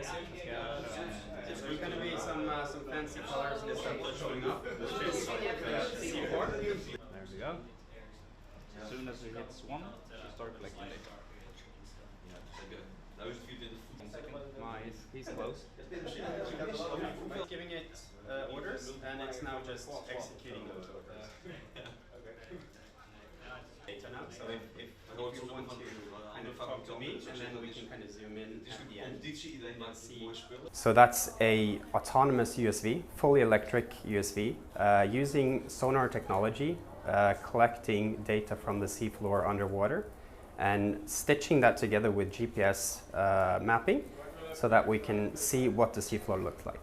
There's going to be some fancy colors and stuff showing up. seafloor. There we go. As soon as it hits 1, you start collecting data. He's close. Giving it orders, and it's now just executing those orders. Data now, so if you want to kind of talk to me, and then we can kind of zoom in at the end and see. So that's a autonomous USV, fully electric USV, using sonar technology, collecting data from the seafloor underwater, and stitching that together with GPS mapping, so that we can see what the seafloor looks like.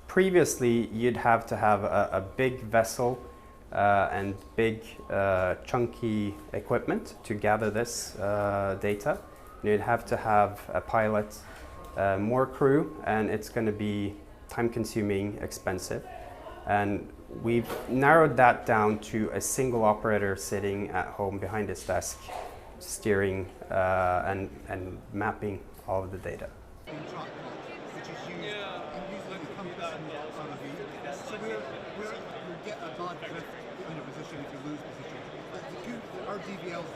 Previously, you'd have to have a big vessel and big chunky equipment to gather this data. You'd have to have a pilot, more crew, and it's going to be time-consuming, expensive. And we've narrowed that down to a single operator sitting at home behind his desk, steering and mapping all of the data. So we get a bad drift in a position if you lose position. Our DVLs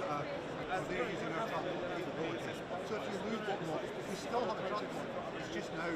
they're using our truck capabilities. So if you lose one more, we still have a truck one. It's just now.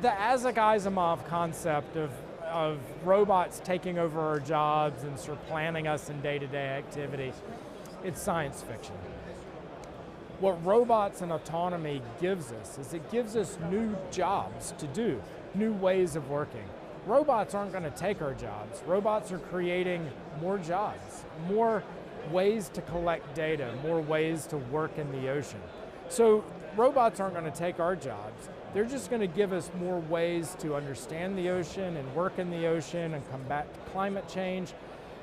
The Isaac Asimov concept of robots taking over our jobs and supplanting us in day-to-day activity, it's science fiction. What robots and autonomy gives us is it gives us new jobs to do, new ways of working. Robots aren't going to take our jobs. Robots are creating more jobs, more ways to collect data, more ways to work in the ocean. So robots aren't going to take our jobs. They're just going to give us more ways to understand the ocean and work in the ocean and combat climate change.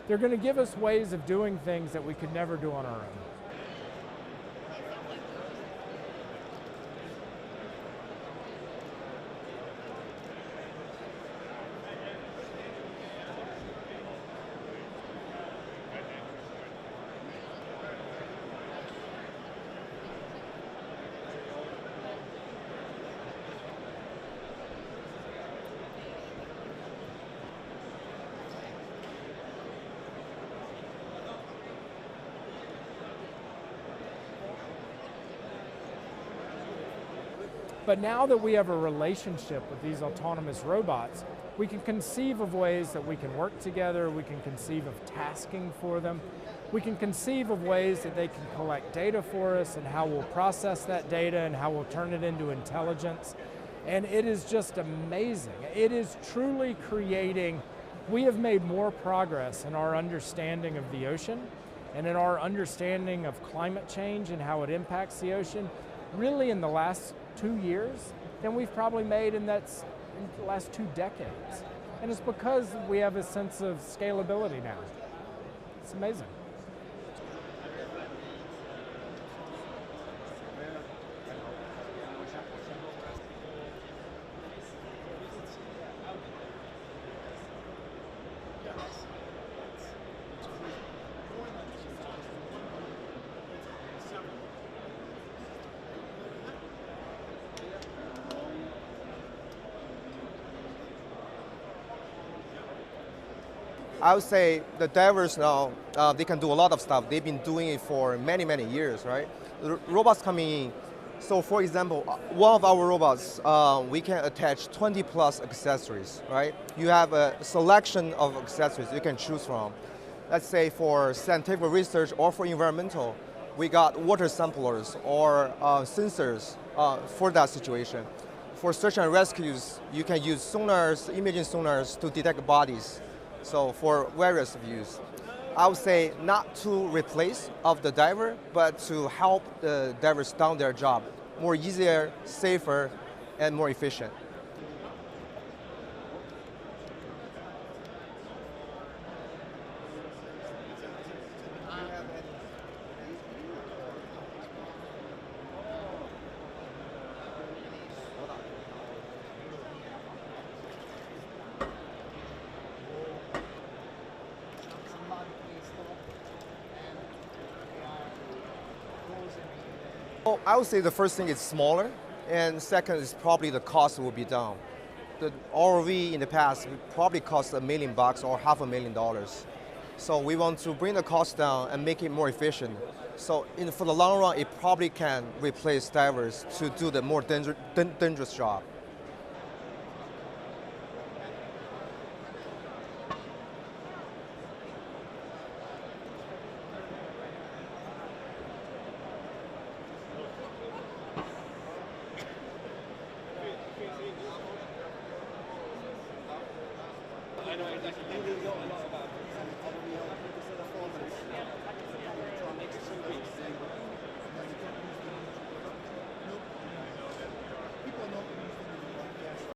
They're going to give us ways of doing things that we could never do on our own. But now that we have a relationship with these autonomous robots, we can conceive of ways that we can work together, we can conceive of tasking for them, we can conceive of ways that they can collect data for us and how we'll process that data and how we'll turn it into intelligence. And it is just amazing. It is truly creating, we have made more progress in our understanding of the ocean and in our understanding of climate change and how it impacts the ocean, really in the last 2 years than we've probably made in the last 2 decades. And it's because we have a sense of scalability now. It's amazing. I would say the divers now, they can do a lot of stuff. They've been doing it for many, many years, right? Robots coming in. So for example, one of our robots, we can attach 20 plus accessories, right? You have a selection of accessories you can choose from. Let's say for scientific research or for environmental, we got water samplers or sensors for that situation. For search and rescues, you can use sonars, imaging sonars to detect bodies. So for various views. I would say not to replace of the diver, but to help the divers down their job more easier, safer, and more efficient. Well, I would say the first thing is smaller, and second is probably the cost will be down. The ROV in the past probably cost $1 million or $500,000. So we want to bring the cost down and make it more efficient. So for the long run, it probably can replace divers to do the more dangerous job.